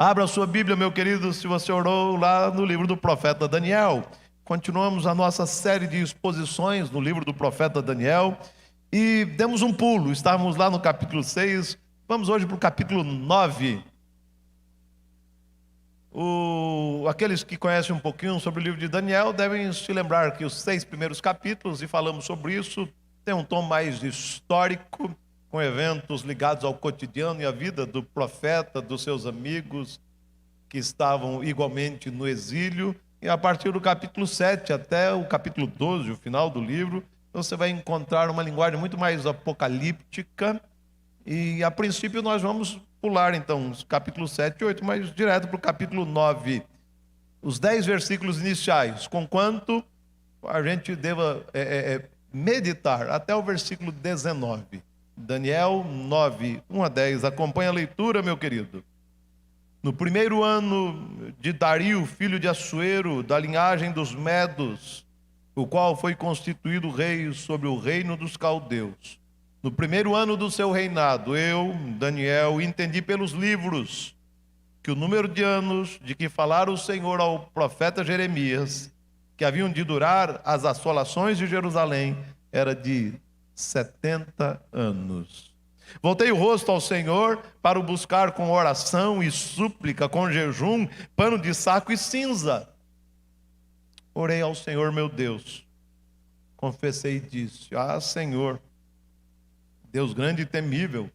Abra a sua Bíblia, meu querido, se você orou lá no livro do profeta Daniel. Continuamos a nossa série de exposições no livro do profeta Daniel e demos um pulo, estávamos lá no capítulo 6, vamos hoje para o capítulo 9. Aqueles que conhecem um pouquinho sobre o livro de Daniel devem se lembrar que os 6 primeiros capítulos, e falamos sobre isso, tem um tom mais histórico, com eventos ligados ao cotidiano e à vida do profeta, dos seus amigos, que estavam igualmente no exílio. E a partir do capítulo 7 até o capítulo 12, o final do livro, você vai encontrar uma linguagem muito mais apocalíptica. E a princípio nós vamos pular então os capítulos 7 e 8, mas direto para o capítulo 9. Os 10 versículos iniciais, conquanto a gente deva meditar até o versículo 19. Daniel 9, 1 a 10. Acompanha a leitura, meu querido. No primeiro ano de Dario, filho de Assuero, da linhagem dos Medos, o qual foi constituído rei sobre o reino dos caldeus. No primeiro ano do seu reinado, eu, Daniel, entendi pelos livros que o número de anos de que falara o Senhor ao profeta Jeremias, que haviam de durar as assolações de Jerusalém, era de 70 anos. Voltei o rosto ao Senhor para o buscar com oração e súplica, com jejum, pano de saco e cinza. Orei ao Senhor meu Deus, confessei e disse: Ah, Senhor, Deus grande e temível,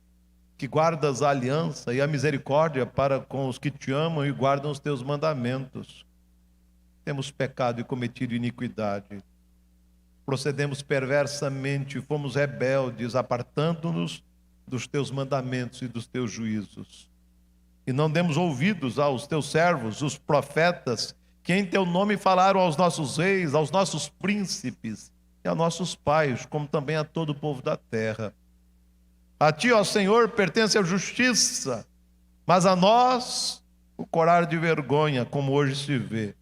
que guardas a aliança e a misericórdia para com os que te amam e guardam os teus mandamentos. Temos pecado e cometido iniquidade. Procedemos perversamente, fomos rebeldes, apartando-nos dos teus mandamentos e dos teus juízos. E não demos ouvidos aos teus servos, os profetas, que em teu nome falaram aos nossos reis, aos nossos príncipes e a nossos pais, como também a todo o povo da terra. A ti, ó Senhor, pertence a justiça, mas a nós o corar de vergonha, como hoje se vê.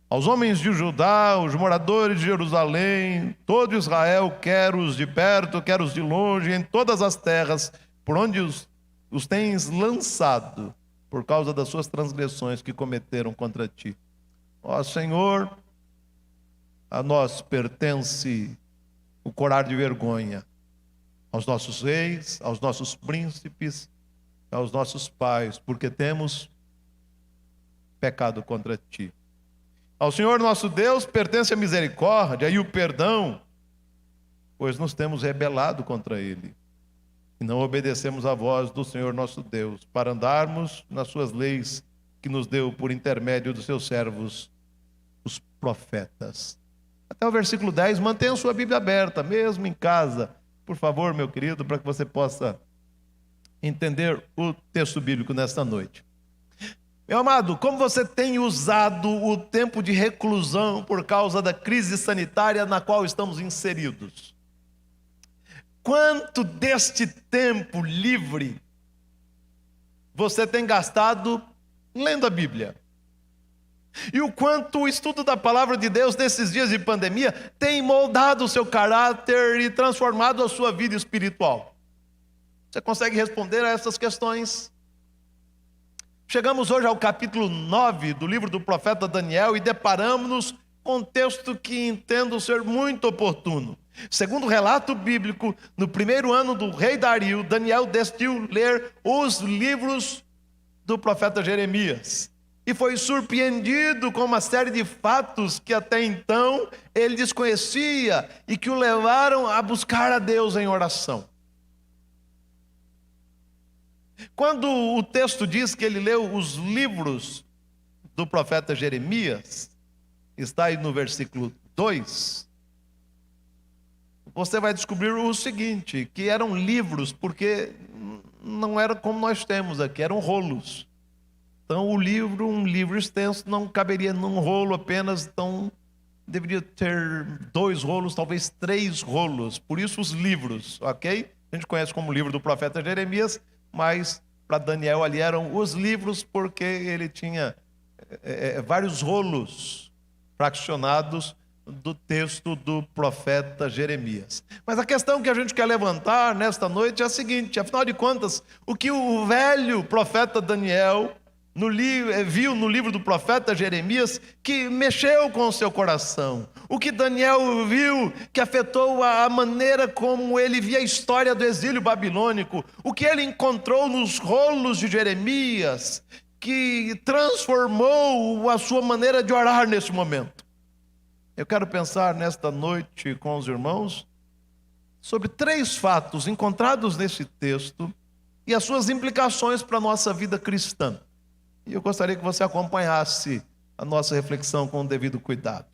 Aos homens de Judá, os moradores de Jerusalém, todo Israel, quer os de perto, quer os de longe, em todas as terras, por onde os tens lançado, por causa das suas transgressões que cometeram contra ti. Ó Senhor, a nós pertence o corar de vergonha, aos nossos reis, aos nossos príncipes, aos nossos pais, porque temos pecado contra ti. Ao Senhor nosso Deus pertence a misericórdia e o perdão, pois nos temos rebelado contra Ele e não obedecemos à voz do Senhor nosso Deus, para andarmos nas suas leis que nos deu por intermédio dos seus servos, os profetas. Até o versículo 10, mantenha sua Bíblia aberta, mesmo em casa, por favor, meu querido, para que você possa entender o texto bíblico nesta noite. Meu amado, como você tem usado o tempo de reclusão por causa da crise sanitária na qual estamos inseridos? Quanto deste tempo livre você tem gastado lendo a Bíblia? E o quanto o estudo da palavra de Deus nesses dias de pandemia tem moldado o seu caráter e transformado a sua vida espiritual? Você consegue responder a essas questões? Chegamos hoje ao capítulo 9 do livro do profeta Daniel e deparamos com um texto que entendo ser muito oportuno. Segundo o relato bíblico, no primeiro ano do rei Dario, Daniel decidiu ler os livros do profeta Jeremias. E foi surpreendido com uma série de fatos que até então ele desconhecia e que o levaram a buscar a Deus em oração. Quando o texto diz que ele leu os livros do profeta Jeremias, está aí no versículo 2, você vai descobrir o seguinte, que eram livros, porque não era como nós temos aqui, eram rolos. Então um livro extenso não caberia num rolo apenas, então deveria ter 2 rolos, talvez 3 rolos, por isso os livros, ok? A gente conhece como livro do profeta Jeremias, mas para Daniel ali eram os livros porque ele tinha vários rolos fraccionados do texto do profeta Jeremias. Mas a questão que a gente quer levantar nesta noite é a seguinte: afinal de contas, o que o velho profeta Daniel viu no livro do profeta Jeremias que mexeu com o seu coração. O que Daniel viu que afetou a maneira como ele via a história do exílio babilônico. O que ele encontrou nos rolos de Jeremias, que transformou a sua maneira de orar nesse momento. Eu quero pensar nesta noite com os irmãos sobre 3 fatos encontrados nesse texto e as suas implicações para a nossa vida cristã. E eu gostaria que você acompanhasse a nossa reflexão com o devido cuidado.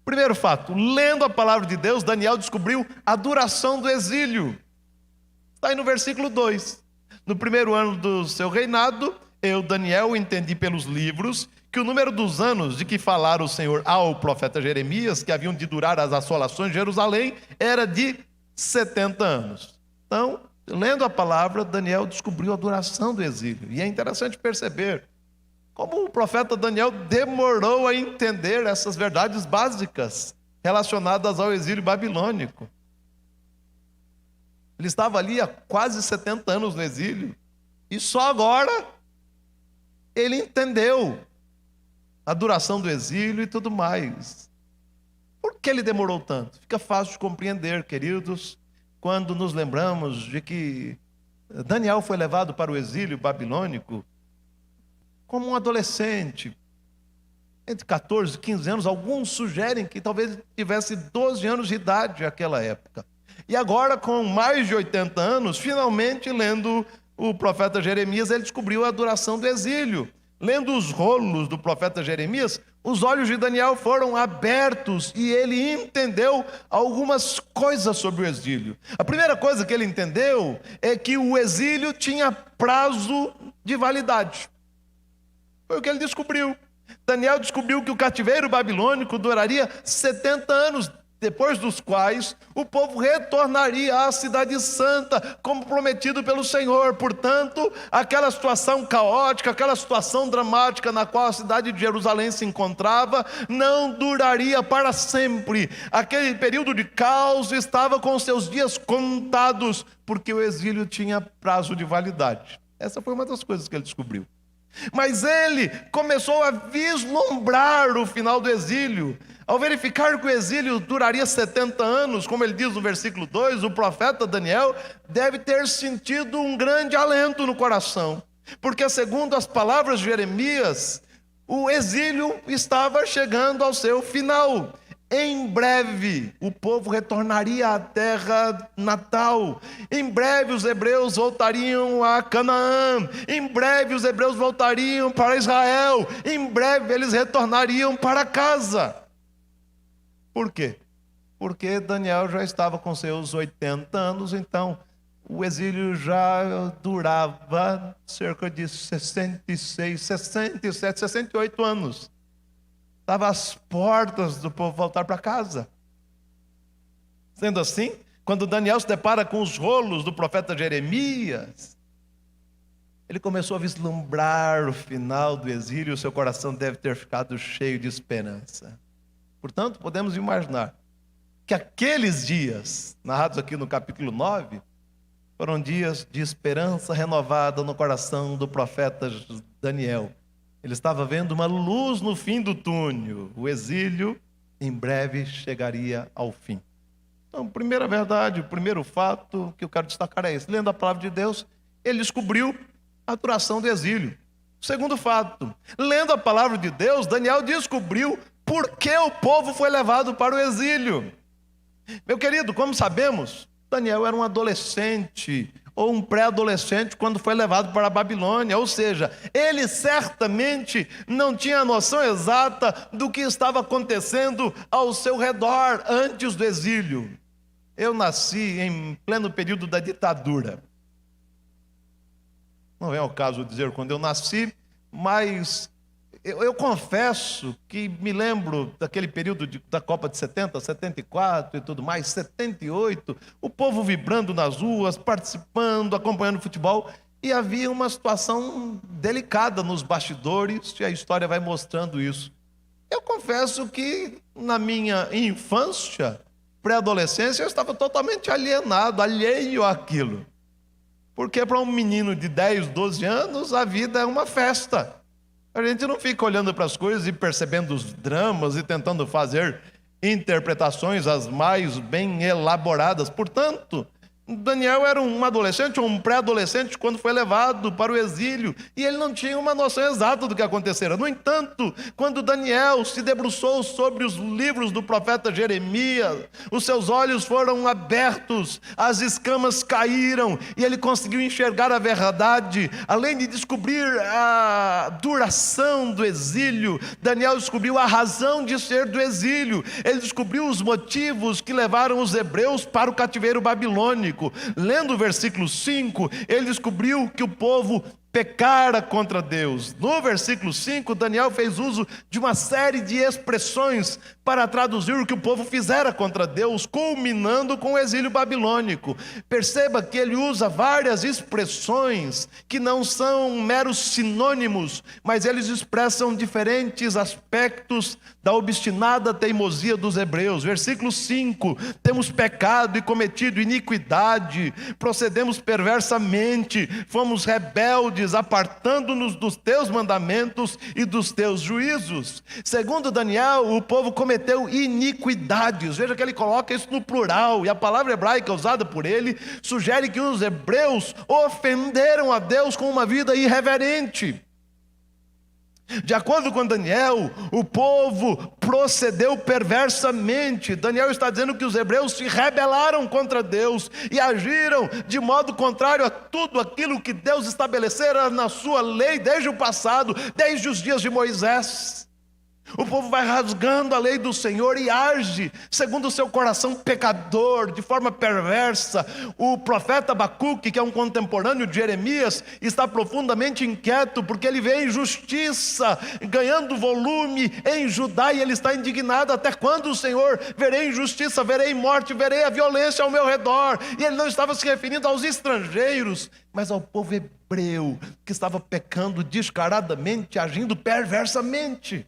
Primeiro fato, lendo a palavra de Deus, Daniel descobriu a duração do exílio. Está aí no versículo 2. No primeiro ano do seu reinado, eu, Daniel, entendi pelos livros que o número dos anos de que falara o Senhor ao profeta Jeremias, que haviam de durar as assolações de Jerusalém, era de 70 anos. Então, lendo a palavra, Daniel descobriu a duração do exílio. E é interessante perceber como o profeta Daniel demorou a entender essas verdades básicas relacionadas ao exílio babilônico. Ele estava ali há quase 70 anos no exílio. E só agora ele entendeu a duração do exílio e tudo mais. Por que ele demorou tanto? Fica fácil de compreender, queridos, quando nos lembramos de que Daniel foi levado para o exílio babilônico como um adolescente, entre 14 e 15 anos. Alguns sugerem que talvez tivesse 12 anos de idade naquela época. E agora, com mais de 80 anos, finalmente, lendo o profeta Jeremias, ele descobriu a duração do exílio. Lendo os rolos do profeta Jeremias, os olhos de Daniel foram abertos e ele entendeu algumas coisas sobre o exílio. A primeira coisa que ele entendeu é que o exílio tinha prazo de validade. Foi o que ele descobriu. Daniel descobriu que o cativeiro babilônico duraria 70 anos, depois dos quais o povo retornaria à cidade santa, como prometido pelo Senhor. Portanto, aquela situação caótica, aquela situação dramática na qual a cidade de Jerusalém se encontrava, não duraria para sempre. Aquele período de caos estava com seus dias contados, porque o exílio tinha prazo de validade. Essa foi uma das coisas que ele descobriu. Mas ele começou a vislumbrar o final do exílio. Ao verificar que o exílio duraria 70 anos, como ele diz no versículo 2, o profeta Daniel deve ter sentido um grande alento no coração. Porque, segundo as palavras de Jeremias, o exílio estava chegando ao seu final. Em breve, o povo retornaria à terra natal. Em breve, os hebreus voltariam a Canaã. Em breve, os hebreus voltariam para Israel. Em breve, eles retornariam para casa. Por quê? Porque Daniel já estava com seus 80 anos, então o exílio já durava cerca de 66, 67, 68 anos. Estava às portas do povo voltar para casa. Sendo assim, quando Daniel se depara com os rolos do profeta Jeremias, ele começou a vislumbrar o final do exílio e o seu coração deve ter ficado cheio de esperança. Portanto, podemos imaginar que aqueles dias, narrados aqui no capítulo 9, foram dias de esperança renovada no coração do profeta Daniel. Ele estava vendo uma luz no fim do túnel. O exílio em breve chegaria ao fim. Então, primeira verdade, o primeiro fato que eu quero destacar é esse. Lendo a palavra de Deus, ele descobriu a duração do exílio. Segundo fato, lendo a palavra de Deus, Daniel descobriu por que o povo foi levado para o exílio. Meu querido, como sabemos, Daniel era um adolescente ou um pré-adolescente quando foi levado para a Babilônia, ou seja, ele certamente não tinha a noção exata do que estava acontecendo ao seu redor antes do exílio. Eu nasci em pleno período da ditadura. Não é o caso dizer quando eu nasci, mas eu confesso que me lembro daquele período da Copa de 70, 74 e tudo mais, 78, o povo vibrando nas ruas, participando, acompanhando o futebol, e havia uma situação delicada nos bastidores, e a história vai mostrando isso. Eu confesso que na minha infância, pré-adolescência, eu estava totalmente alienado, alheio àquilo. Porque para um menino de 10, 12 anos, a vida é uma festa. A gente não fica olhando para as coisas e percebendo os dramas e tentando fazer interpretações as mais bem elaboradas. Portanto, Daniel era um adolescente ou um pré-adolescente quando foi levado para o exílio, e ele não tinha uma noção exata do que acontecera. No entanto, quando Daniel se debruçou sobre os livros do profeta Jeremias, os seus olhos foram abertos, as escamas caíram, e ele conseguiu enxergar a verdade. Além de descobrir a duração do exílio, Daniel descobriu a razão de ser do exílio. Ele descobriu os motivos que levaram os hebreus para o cativeiro babilônico. Lendo o versículo 5, ele descobriu que o povo pecara contra Deus. No versículo 5, Daniel fez uso de uma série de expressões para traduzir o que o povo fizera contra Deus, culminando com o exílio babilônico. Perceba que ele usa várias expressões que não são meros sinônimos, mas eles expressam diferentes aspectos da obstinada teimosia dos hebreus. Versículo 5, temos pecado e cometido iniquidade, procedemos perversamente, fomos rebeldes, apartando-nos dos teus mandamentos e dos teus juízos. Segundo Daniel, o povo cometeu iniquidades. Veja que ele coloca isso no plural, e a palavra hebraica usada por ele sugere que os hebreus ofenderam a Deus com uma vida irreverente. De acordo com Daniel, o povo procedeu perversamente. Daniel está dizendo que os hebreus se rebelaram contra Deus e agiram de modo contrário a tudo aquilo que Deus estabelecera na sua lei desde o passado, desde os dias de Moisés. O povo vai rasgando a lei do Senhor e age segundo o seu coração pecador, de forma perversa. O profeta Abacuque, que é um contemporâneo de Jeremias, está profundamente inquieto, porque ele vê a injustiça ganhando volume em Judá, e ele está indignado. Até quando, Senhor? Verei injustiça, verei morte, verei a violência ao meu redor. E ele não estava se referindo aos estrangeiros, mas ao povo hebreu, que estava pecando descaradamente, agindo perversamente.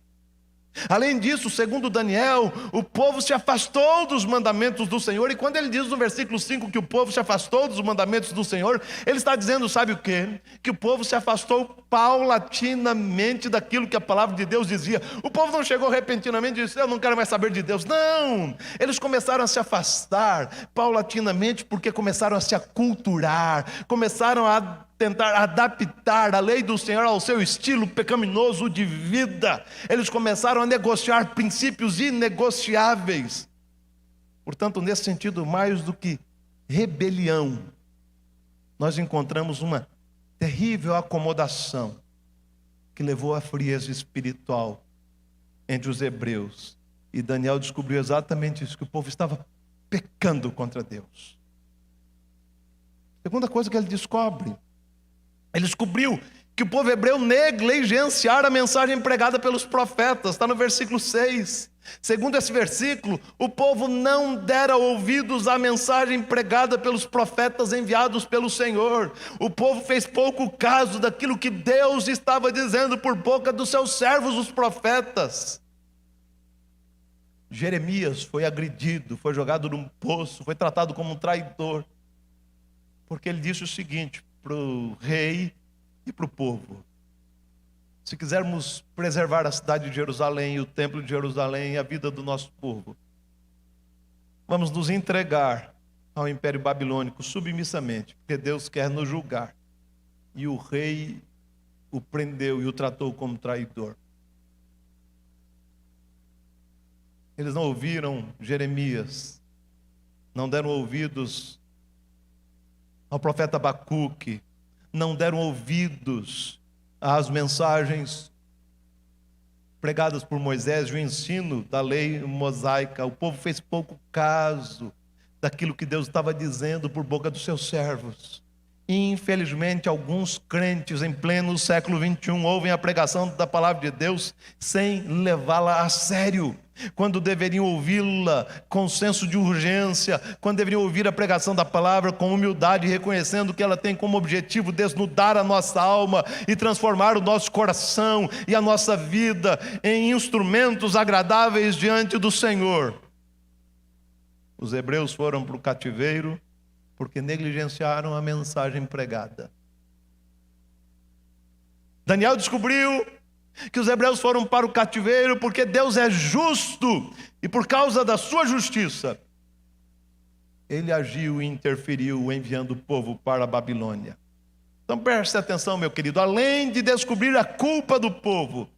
Além disso, segundo Daniel, o povo se afastou dos mandamentos do Senhor. E quando ele diz no versículo 5 que o povo se afastou dos mandamentos do Senhor, ele está dizendo, sabe o quê? Que o povo se afastou paulatinamente daquilo que a palavra de Deus dizia. O povo não chegou repentinamente e disse, eu não quero mais saber de Deus. Não! Eles começaram a se afastar paulatinamente, porque começaram a se aculturar, começaram a tentar adaptar a lei do Senhor ao seu estilo pecaminoso de vida. Eles começaram a negociar princípios inegociáveis. Portanto, nesse sentido, mais do que rebelião, nós encontramos uma terrível acomodação que levou à frieza espiritual entre os hebreus. E Daniel descobriu exatamente isso, que o povo estava pecando contra Deus. Segunda coisa que ele descobriu que o povo hebreu negligenciara a mensagem pregada pelos profetas. Está no versículo 6. Segundo esse versículo, o povo não dera ouvidos à mensagem pregada pelos profetas enviados pelo Senhor. O povo fez pouco caso daquilo que Deus estava dizendo por boca dos seus servos, os profetas. Jeremias foi agredido, foi jogado num poço, foi tratado como um traidor, porque ele disse o seguinte para o rei e para o povo: se quisermos preservar a cidade de Jerusalém, o templo de Jerusalém e a vida do nosso povo, vamos nos entregar ao Império Babilônico submissamente, porque Deus quer nos julgar. E o rei o prendeu e o tratou como traidor. Eles não ouviram Jeremias, não deram ouvidos ao profeta Abacuque, não deram ouvidos às mensagens pregadas por Moisés, o ensino da lei mosaica. O povo fez pouco caso daquilo que Deus estava dizendo por boca dos seus servos. Infelizmente, alguns crentes em pleno século 21 ouvem a pregação da palavra de Deus sem levá-la a sério, quando deveriam ouvi-la com senso de urgência, quando deveriam ouvir a pregação da palavra com humildade, reconhecendo que ela tem como objetivo desnudar a nossa alma e transformar o nosso coração e a nossa vida em instrumentos agradáveis diante do Senhor. Os hebreus foram para o cativeiro porque negligenciaram a mensagem pregada. Daniel descobriu que os hebreus foram para o cativeiro porque Deus é justo e por causa da sua justiça ele agiu e interferiu enviando o povo para a Babilônia. Então preste atenção, meu querido, além de descobrir a culpa do povo,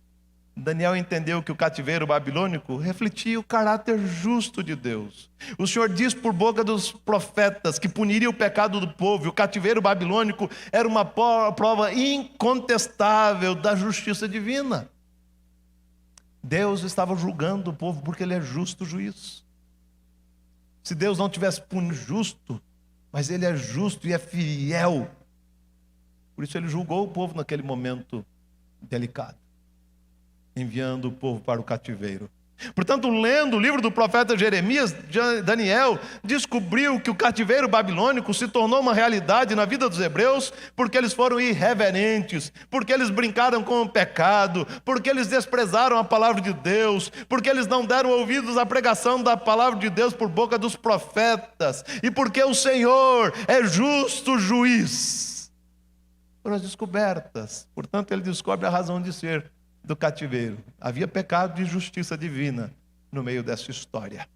Daniel entendeu que o cativeiro babilônico refletia o caráter justo de Deus. O Senhor diz por boca dos profetas que puniria o pecado do povo, e o cativeiro babilônico era uma prova incontestável da justiça divina. Deus estava julgando o povo porque ele é justo juiz. Se Deus não tivesse punido justo, mas ele é justo e é fiel, por isso ele julgou o povo naquele momento delicado, enviando o povo para o cativeiro. Portanto, lendo o livro do profeta Jeremias, Daniel descobriu que o cativeiro babilônico se tornou uma realidade na vida dos hebreus porque eles foram irreverentes, porque eles brincaram com o pecado, porque eles desprezaram a palavra de Deus, porque eles não deram ouvidos à pregação da palavra de Deus por boca dos profetas, e porque o Senhor é justo juiz. Foram as descobertas. Portanto, ele descobre a razão de ser do cativeiro. Havia pecado de justiça divina no meio dessa história.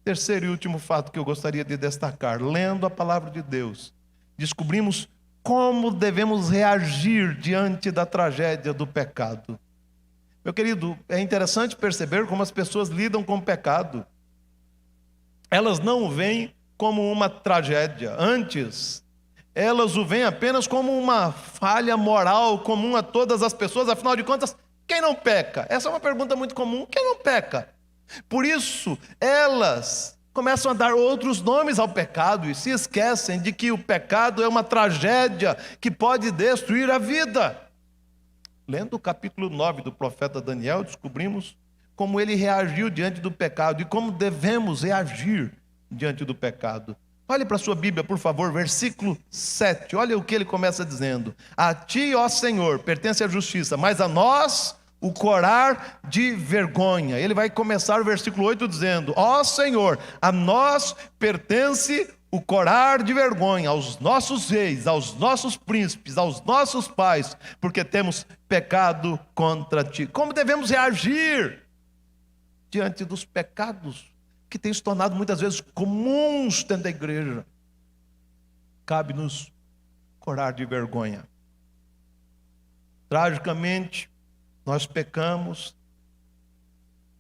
Terceiro e último fato que eu gostaria de destacar: lendo a palavra de Deus, descobrimos como devemos reagir diante da tragédia do pecado. Meu querido, é interessante perceber como as pessoas lidam com o pecado. Elas não o veem como uma tragédia. Antes, elas o veem apenas como uma falha moral comum a todas as pessoas. Afinal de contas, quem não peca? Essa é uma pergunta muito comum. Quem não peca? Por isso, elas começam a dar outros nomes ao pecado e se esquecem de que o pecado é uma tragédia que pode destruir a vida. Lendo o capítulo 9 do profeta Daniel, descobrimos como ele reagiu diante do pecado e como devemos reagir diante do pecado. Olhe para a sua Bíblia, por favor, versículo 7. Olha o que ele começa dizendo: a ti, ó Senhor, pertence a justiça, mas a nós o corar de vergonha. Ele vai começar o versículo 8 dizendo: ó Senhor, a nós pertence o corar de vergonha, aos nossos reis, aos nossos príncipes, aos nossos pais, porque temos pecado contra ti. Como devemos reagir diante dos pecados que têm se tornado muitas vezes comuns dentro da igreja? Cabe-nos corar de vergonha. Tragicamente, nós pecamos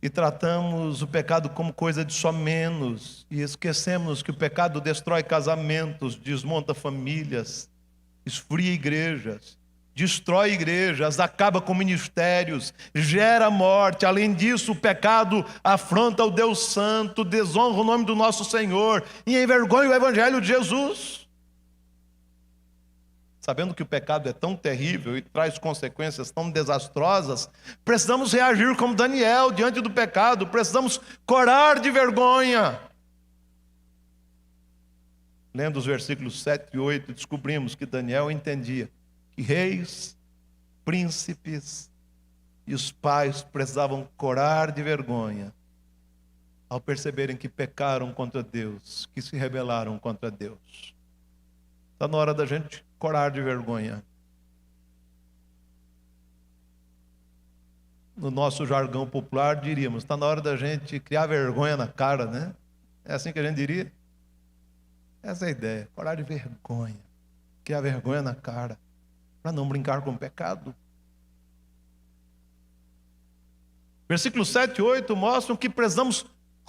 e tratamos o pecado como coisa de só menos, e esquecemos que o pecado destrói casamentos, desmonta famílias, esfria igrejas, destrói igrejas, acaba com ministérios, gera morte. Além disso, o pecado afronta o Deus Santo, desonra o nome do nosso Senhor e envergonha o Evangelho de Jesus. Sabendo que o pecado é tão terrível e traz consequências tão desastrosas, precisamos reagir como Daniel diante do pecado, precisamos corar de vergonha. Lendo os versículos 7 e 8, descobrimos que Daniel entendia que reis, príncipes e os pais precisavam corar de vergonha ao perceberem que pecaram contra Deus, que se rebelaram contra Deus. Está na hora da gente corar de vergonha. No nosso jargão popular diríamos: está na hora da gente criar vergonha na cara, né? É assim que a gente diria? Essa é a ideia, corar de vergonha, criar vergonha na cara, para não brincar com o pecado. Versículos 7 e 8 mostram que precisamos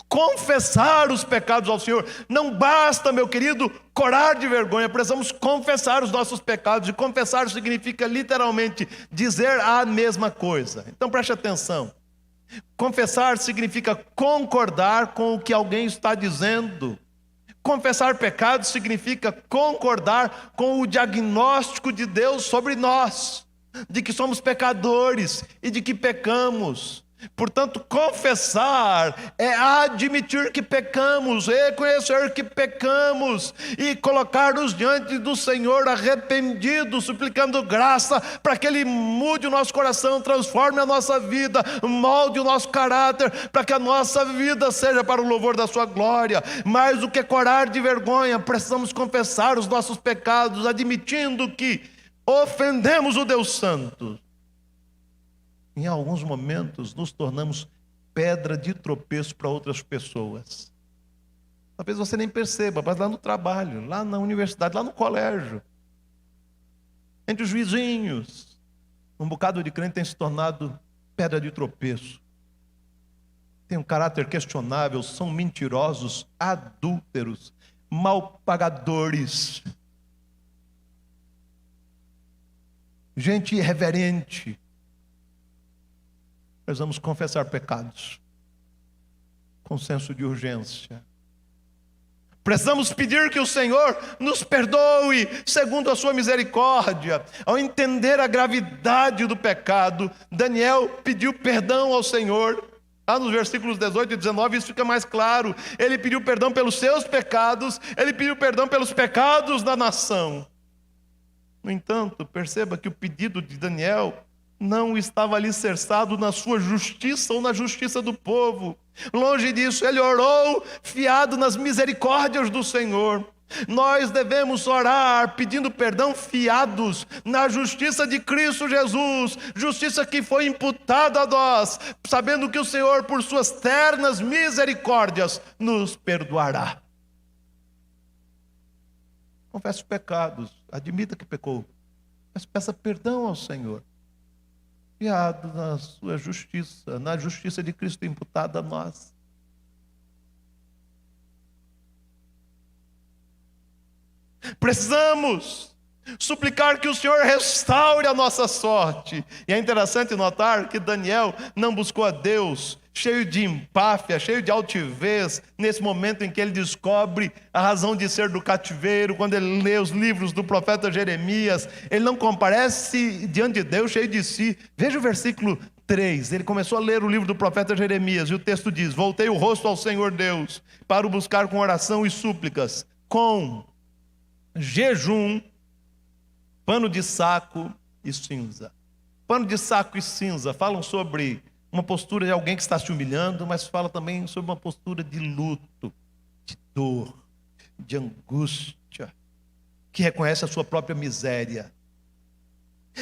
confessar os pecados ao Senhor. Não basta, meu querido, corar de vergonha, precisamos confessar os nossos pecados. E confessar significa literalmente dizer a mesma coisa. Então preste atenção. Confessar significa concordar com o que alguém está dizendo. Confessar pecados significa concordar com o diagnóstico de Deus sobre nós, de que somos pecadores e de que pecamos. Portanto, confessar é admitir que pecamos, reconhecer que pecamos e colocar-nos diante do Senhor arrependidos, suplicando graça para que Ele mude o nosso coração, transforme a nossa vida, molde o nosso caráter, para que a nossa vida seja para o louvor da sua glória. Mais do que corar de vergonha, precisamos confessar os nossos pecados, admitindo que ofendemos o Deus Santo. Em alguns momentos nos tornamos pedra de tropeço para outras pessoas. Talvez você nem perceba, mas lá no trabalho, lá na universidade, lá no colégio, entre os vizinhos, um bocado de crente tem se tornado pedra de tropeço. Tem um caráter questionável, são mentirosos, adúlteros, mal pagadores, gente irreverente. Precisamos confessar pecados com senso de urgência. Precisamos pedir que o Senhor nos perdoe segundo a sua misericórdia. Ao entender a gravidade do pecado, Daniel pediu perdão ao Senhor. Lá nos versículos 18 e 19 isso fica mais claro. Ele pediu perdão pelos seus pecados, ele pediu perdão pelos pecados da nação. No entanto, perceba que o pedido de Daniel não estava alicerçado na sua justiça ou na justiça do povo. Longe disso, ele orou fiado nas misericórdias do Senhor. Nós devemos orar pedindo perdão fiados na justiça de Cristo Jesus, justiça que foi imputada a nós, sabendo que o Senhor, por suas ternas misericórdias, nos perdoará. Confesse os pecados, admita que pecou, mas peça perdão ao Senhor, fiado na sua justiça, na justiça de Cristo imputada a nós. Precisamos suplicar que o Senhor restaure a nossa sorte. E é interessante notar que Daniel não buscou a Deus cheio de empáfia, cheio de altivez, nesse momento em que ele descobre a razão de ser do cativeiro, quando ele lê os livros do profeta Jeremias. Ele não comparece diante de Deus cheio de si. Veja o versículo 3, ele começou a ler o livro do profeta Jeremias, e o texto diz: voltei o rosto ao Senhor Deus, para o buscar com oração e súplicas, com jejum, pano de saco e cinza. Pano de saco e cinza falam sobre uma postura de alguém que está se humilhando, mas fala também sobre uma postura de luto, de dor, de angústia, que reconhece a sua própria miséria.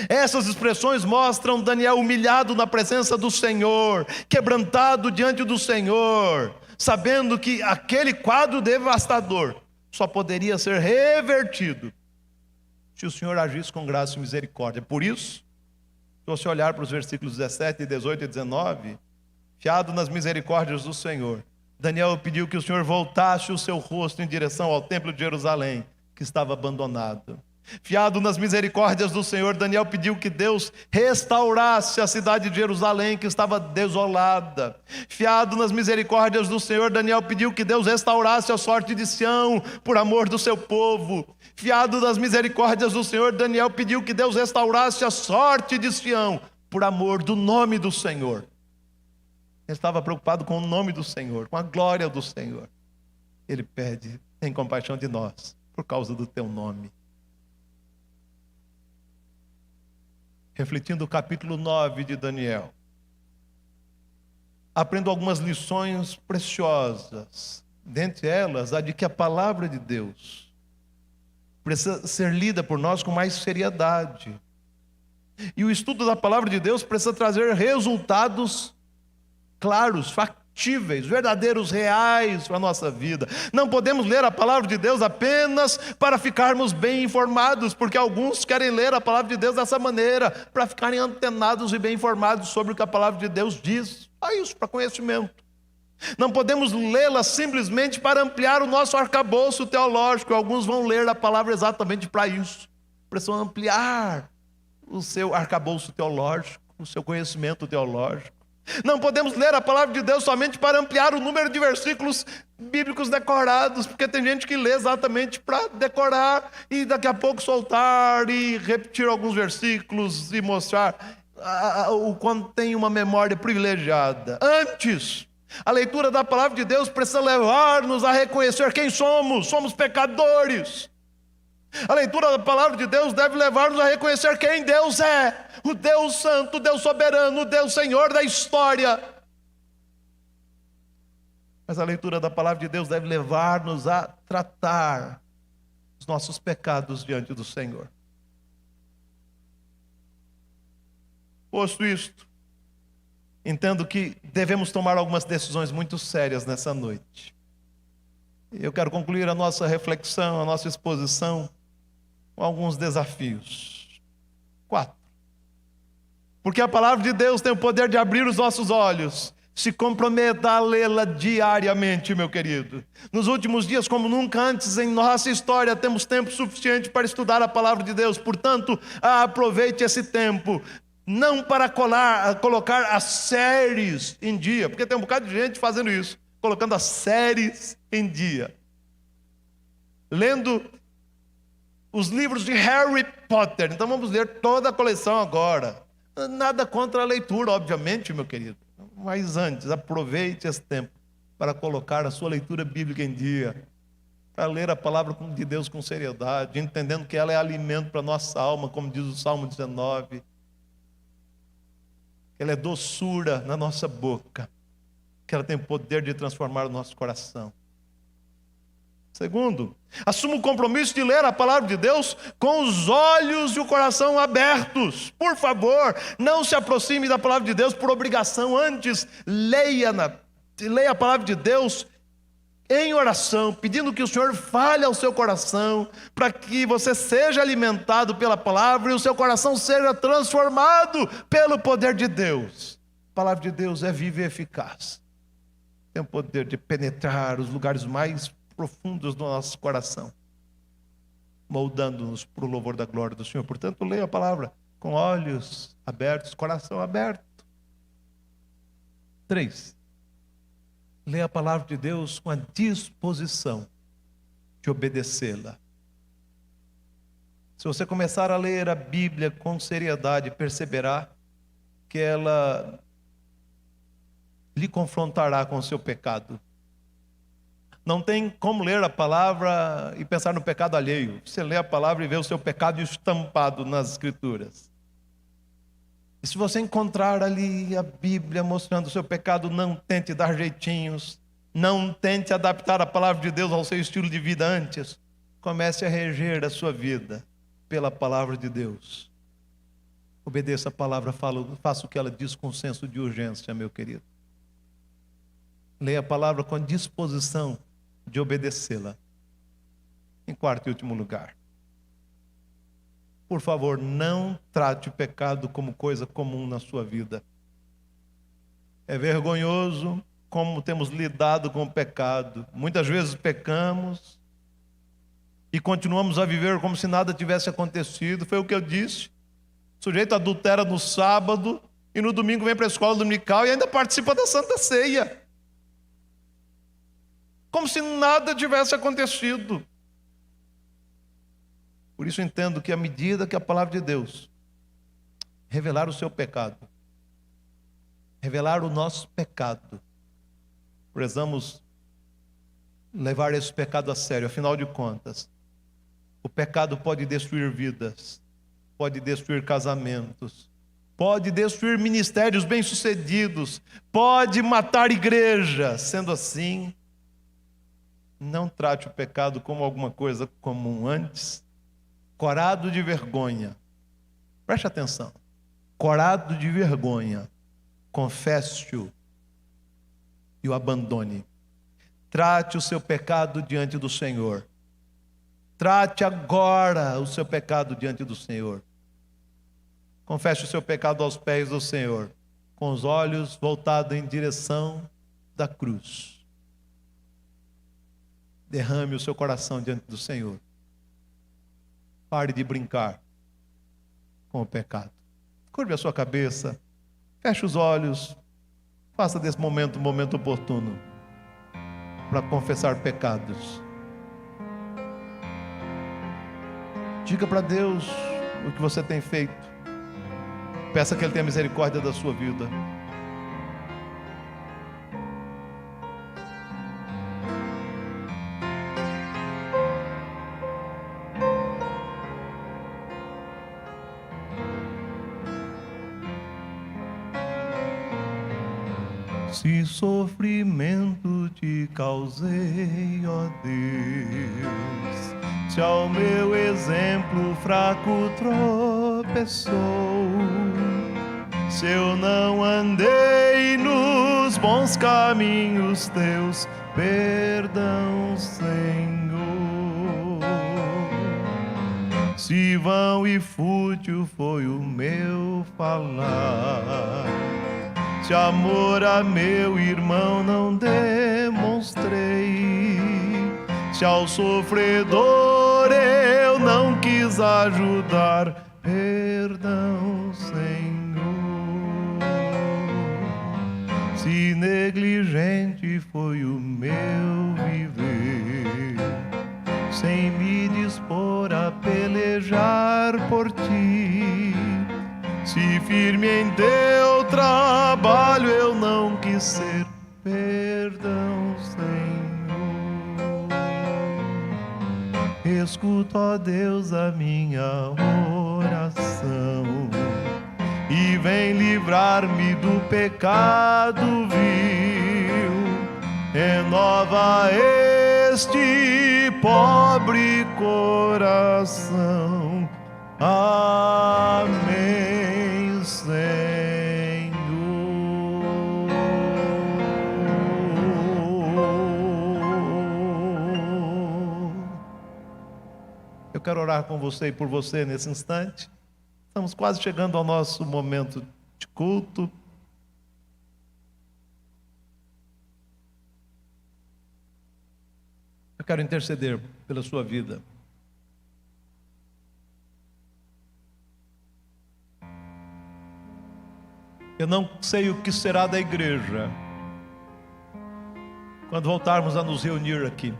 Essas expressões mostram Daniel humilhado na presença do Senhor, quebrantado diante do Senhor, sabendo que aquele quadro devastador só poderia ser revertido se o Senhor agisse com graça e misericórdia. Por isso, se você olhar para os versículos 17, 18 e 19, fiado nas misericórdias do Senhor, Daniel pediu que o Senhor voltasse o seu rosto em direção ao templo de Jerusalém, que estava abandonado. Fiado nas misericórdias do Senhor, Daniel pediu que Deus restaurasse a cidade de Jerusalém, que estava desolada. Fiado nas misericórdias do Senhor, Daniel pediu que Deus restaurasse a sorte de Sião, por amor do seu povo. Fiado nas misericórdias do Senhor, Daniel pediu que Deus restaurasse a sorte de Sião, por amor do nome do Senhor. Ele estava preocupado com o nome do Senhor, com a glória do Senhor. Ele pede: tem compaixão de nós, por causa do teu nome. Refletindo o capítulo 9 de Daniel, aprendo algumas lições preciosas. Dentre elas, a de que a palavra de Deus precisa ser lida por nós com mais seriedade. E o estudo da palavra de Deus precisa trazer resultados claros, factíveis, verdadeiros, reais para a nossa vida. Não podemos ler a palavra de Deus apenas para ficarmos bem informados, porque alguns querem ler a palavra de Deus dessa maneira, para ficarem antenados e bem informados sobre o que a palavra de Deus diz. É isso, para conhecimento. Não podemos lê-la simplesmente para ampliar o nosso arcabouço teológico. Alguns vão ler a palavra exatamente para isso. Precisam ampliar o seu arcabouço teológico, o seu conhecimento teológico. Não podemos ler a palavra de Deus somente para ampliar o número de versículos bíblicos decorados, porque tem gente que lê exatamente para decorar e daqui a pouco soltar e repetir alguns versículos e mostrar. quando tem uma memória privilegiada. Antes, a leitura da palavra de Deus precisa levar-nos a reconhecer quem somos. Somos pecadores. A leitura da palavra de Deus deve levar-nos a reconhecer quem Deus é. O Deus santo, o Deus soberano, o Deus Senhor da história. Mas a leitura da palavra de Deus deve levar-nos a tratar os nossos pecados diante do Senhor. Posto isto, entendo que devemos tomar algumas decisões muito sérias nessa noite. Eu quero concluir a nossa reflexão, a nossa exposição com alguns desafios. 4. Porque a palavra de Deus tem o poder de abrir os nossos olhos. Se comprometa a lê-la diariamente, meu querido. Nos últimos dias, como nunca antes em nossa história, temos tempo suficiente para estudar a palavra de Deus. Portanto, aproveite esse tempo. Não para colocar as séries em dia, porque tem um bocado de gente fazendo isso, colocando as séries em dia. Lendo os livros de Harry Potter. Então vamos ler toda a coleção agora. Nada contra a leitura, obviamente, meu querido. Mas antes, aproveite esse tempo para colocar a sua leitura bíblica em dia, para ler a palavra de Deus com seriedade, entendendo que ela é alimento para a nossa alma, como diz o Salmo 19. Ela é doçura na nossa boca, que ela tem o poder de transformar o nosso coração. Segundo, assuma o compromisso de ler a palavra de Deus com os olhos e o coração abertos. Por favor, não se aproxime da palavra de Deus por obrigação. Antes, leia a palavra de Deus em oração, pedindo que o Senhor fale ao seu coração, para que você seja alimentado pela palavra e o seu coração seja transformado pelo poder de Deus. A palavra de Deus é viva e eficaz. Tem o poder de penetrar os lugares mais profundos do nosso coração, moldando-nos para o louvor da glória do Senhor. Portanto, leia a palavra com olhos abertos, coração aberto. 3. Leia a palavra de Deus com a disposição de obedecê-la. Se você começar a ler a Bíblia com seriedade, perceberá que ela lhe confrontará com o seu pecado. Não tem como ler a palavra e pensar no pecado alheio. Você lê a palavra e vê o seu pecado estampado nas Escrituras. E se você encontrar ali a Bíblia mostrando o seu pecado, não tente dar jeitinhos. Não tente adaptar a palavra de Deus ao seu estilo de vida antes. Comece a reger a sua vida pela palavra de Deus. Obedeça a palavra, faça o que ela diz com senso de urgência, meu querido. Leia a palavra com disposição de obedecê-la. Em quarto e último lugar, por favor, não trate o pecado como coisa comum na sua vida. É vergonhoso como temos lidado com o pecado. Muitas vezes pecamos e continuamos a viver como se nada tivesse acontecido. Foi o que eu disse. O sujeito adultera no sábado e no domingo vem para a escola dominical e ainda participa da Santa Ceia, como se nada tivesse acontecido. Por isso entendo que à medida que a palavra de Deus revelar o seu pecado, revelar o nosso pecado, precisamos levar esse pecado a sério. Afinal de contas, o pecado pode destruir vidas, pode destruir casamentos, pode destruir ministérios bem-sucedidos, pode matar igrejas. Sendo assim, não trate o pecado como alguma coisa comum. Antes, corado de vergonha, preste atenção, corado de vergonha, confesse-o e o abandone. Trate o seu pecado diante do Senhor. Trate agora o seu pecado diante do Senhor. Confesse o seu pecado aos pés do Senhor, com os olhos voltados em direção da cruz. Derrame o seu coração diante do Senhor. Pare de brincar com o pecado. Curve a sua cabeça, feche os olhos, faça desse momento um momento oportuno para confessar pecados. Diga para Deus o que você tem feito. Peça que Ele tenha misericórdia da sua vida. Se sofrimento te causei, ó Deus, se ao meu exemplo fraco tropeçou, se eu não andei nos bons caminhos teus, perdão, Senhor. Se vão e fútil foi o meu falar, se amor a meu irmão não demonstrei, se ao sofredor eu não quis ajudar, perdão, Senhor. Se negligente foi o meu viver, sem me dispor a pelejar por ti, se firme em teu trabalho eu não quis ser, perdão, Senhor. Escuta, ó Deus, a minha oração e vem livrar-me do pecado vil. Renova este pobre coração. Amém, Senhor. Eu quero orar com você e por você nesse instante. Estamos quase chegando ao nosso momento de culto. Eu quero interceder pela sua vida. Eu não sei o que será da igreja quando voltarmos a nos reunir aqui.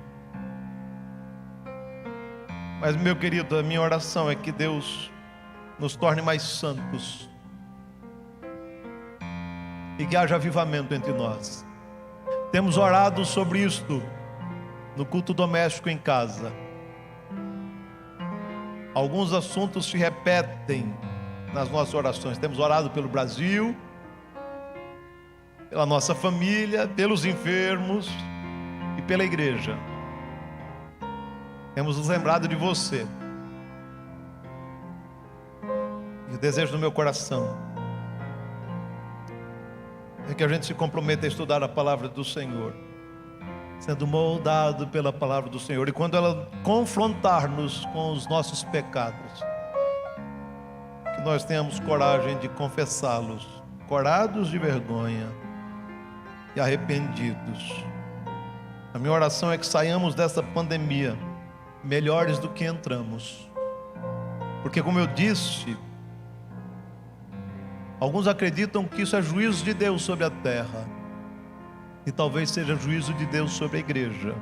Mas, meu querido, a minha oração é que Deus nos torne mais santos e que haja avivamento entre nós. Temos orado sobre isto no culto doméstico em casa. Alguns assuntos se repetem nas nossas orações. Temos orado pelo Brasil, pela nossa família, pelos enfermos e pela igreja. Temos nos lembrado de você. E o desejo do meu coração é que a gente se comprometa a estudar a palavra do Senhor, sendo moldado pela palavra do Senhor. E quando ela confrontar-nos com os nossos pecados, que nós tenhamos coragem de confessá-los, corados de vergonha e arrependidos. A minha oração é que saiamos dessa pandemia melhores do que entramos. Porque, como eu disse, alguns acreditam que isso é juízo de Deus sobre a terra, e talvez seja juízo de Deus sobre a igreja.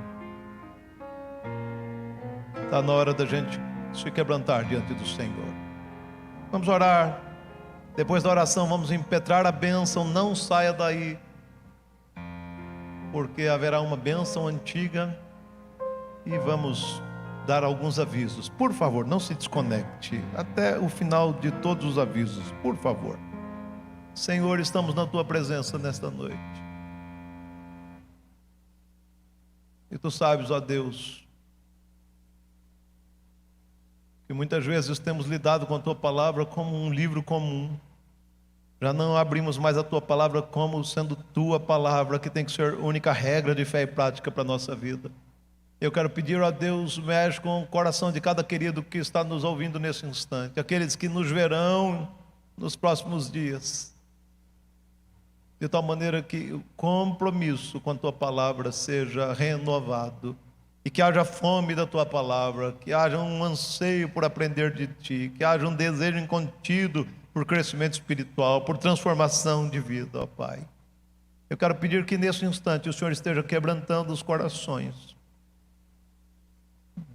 Está na hora da gente se quebrantar diante do Senhor. Vamos orar. Depois da oração vamos impetrar a bênção. Não saia daí, porque haverá uma bênção antiga e vamos dar alguns avisos. Por favor, não se desconecte até o final de todos os avisos, por favor. Senhor, estamos na Tua presença nesta noite. E Tu sabes, ó Deus, que muitas vezes temos lidado com a Tua palavra como um livro comum. Já não abrimos mais a Tua palavra como sendo Tua palavra, que tem que ser única regra de fé e prática para a nossa vida. Eu quero pedir a Deus, mexe com o coração de cada querido que está nos ouvindo nesse instante, aqueles que nos verão nos próximos dias, de tal maneira que o compromisso com a Tua palavra seja renovado, e que haja fome da Tua palavra, que haja um anseio por aprender de Ti, que haja um desejo incontido por crescimento espiritual, por transformação de vida, ó Pai. Eu quero pedir que nesse instante o Senhor esteja quebrantando os corações,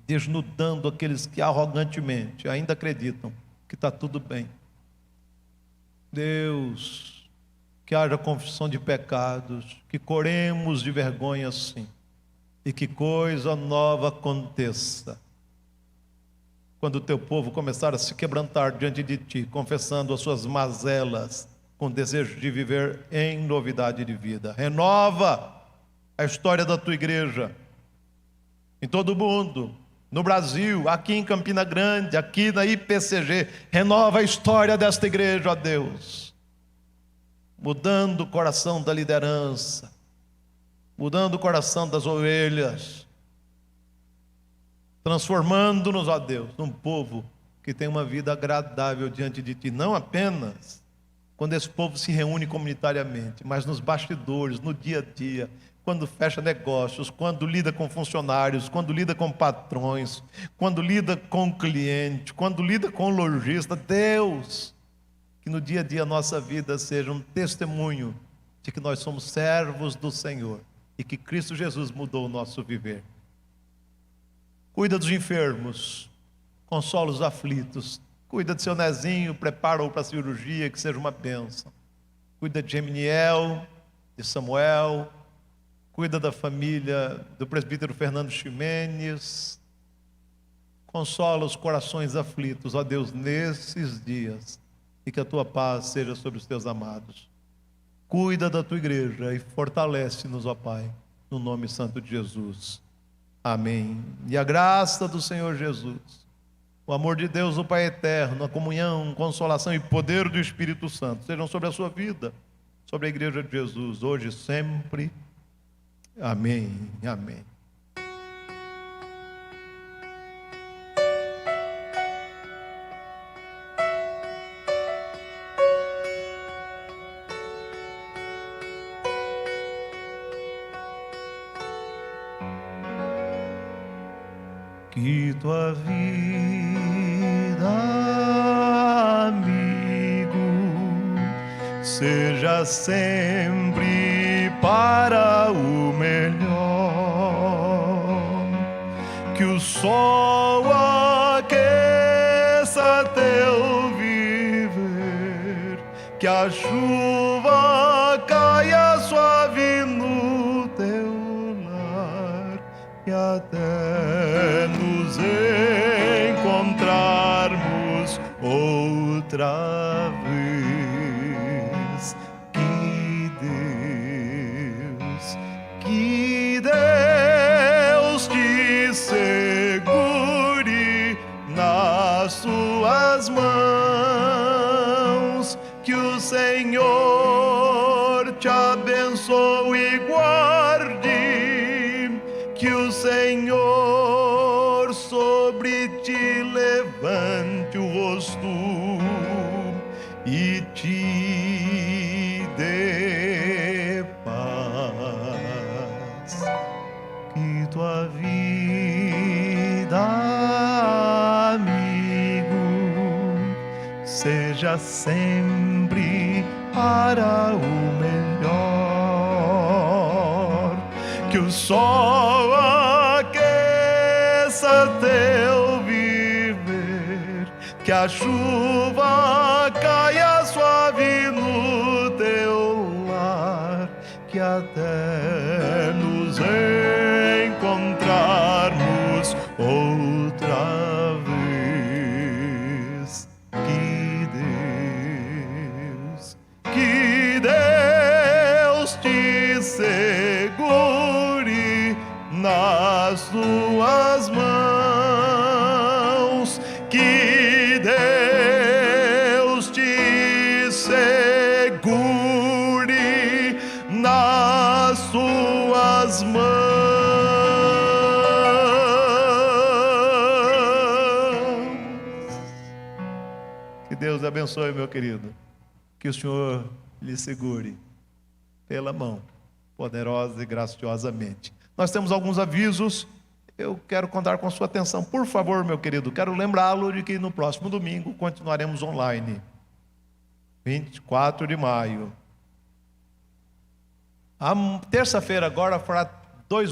desnudando aqueles que arrogantemente ainda acreditam que está tudo bem. Deus, que haja confissão de pecados, que coremos de vergonha sim, e que coisa nova aconteça. Quando o teu povo começar a se quebrantar diante de ti, confessando as suas mazelas, com desejo de viver em novidade de vida. Renova a história da tua igreja, em todo o mundo, no Brasil, aqui em Campina Grande, aqui na IPCG. Renova a história desta igreja, ó Deus, mudando o coração da liderança, mudando o coração das ovelhas, transformando-nos, ó Deus, num povo que tem uma vida agradável diante de ti, não apenas quando esse povo se reúne comunitariamente, mas nos bastidores, no dia a dia, quando fecha negócios, quando lida com funcionários, quando lida com patrões, quando lida com cliente, quando lida com lojista. Deus, que no dia a dia a nossa vida seja um testemunho de que nós somos servos do Senhor e que Cristo Jesus mudou o nosso viver. Cuida dos enfermos, consola os aflitos, cuida de seu Nezinho, prepara-o para a cirurgia, que seja uma bênção. Cuida de Geminiel, de Samuel, cuida da família do presbítero Fernando Ximenes. Consola os corações aflitos, ó Deus, nesses dias, e que a tua paz seja sobre os teus amados. Cuida da tua igreja e fortalece-nos, ó Pai, no nome santo de Jesus. Amém. E a graça do Senhor Jesus, o amor de Deus, o Pai eterno, a comunhão, consolação e poder do Espírito Santo sejam sobre a sua vida, sobre a igreja de Jesus, hoje e sempre. Amém. Amém. Que tua vida, amigo, seja sempre para o melhor. Que o sol aqueça teu viver, que a chuva caia suave no teu lar, e até nos encontrarmos outra vez. Que Deus te segure nas suas mãos, que o Senhor te abençoe e guarde, que o Senhor sobre ti levante o rosto e te dê paz. Que tua vida, amigo, seja sempre para o melhor. Que o sol aqueça teu viver, que a chuva caia suave no teu lar, que até nos encontrarmos outra vez. Que Deus te segure nas tuas mãos, que Deus te segure nas tuas mãos. Que Deus abençoe, meu querido. Que o Senhor lhe segure pela mão, poderosa e graciosamente. Nós temos alguns avisos, eu quero contar com a sua atenção. Por favor, meu querido, quero lembrá-lo de que no próximo domingo continuaremos online. 24 de maio. A terça-feira agora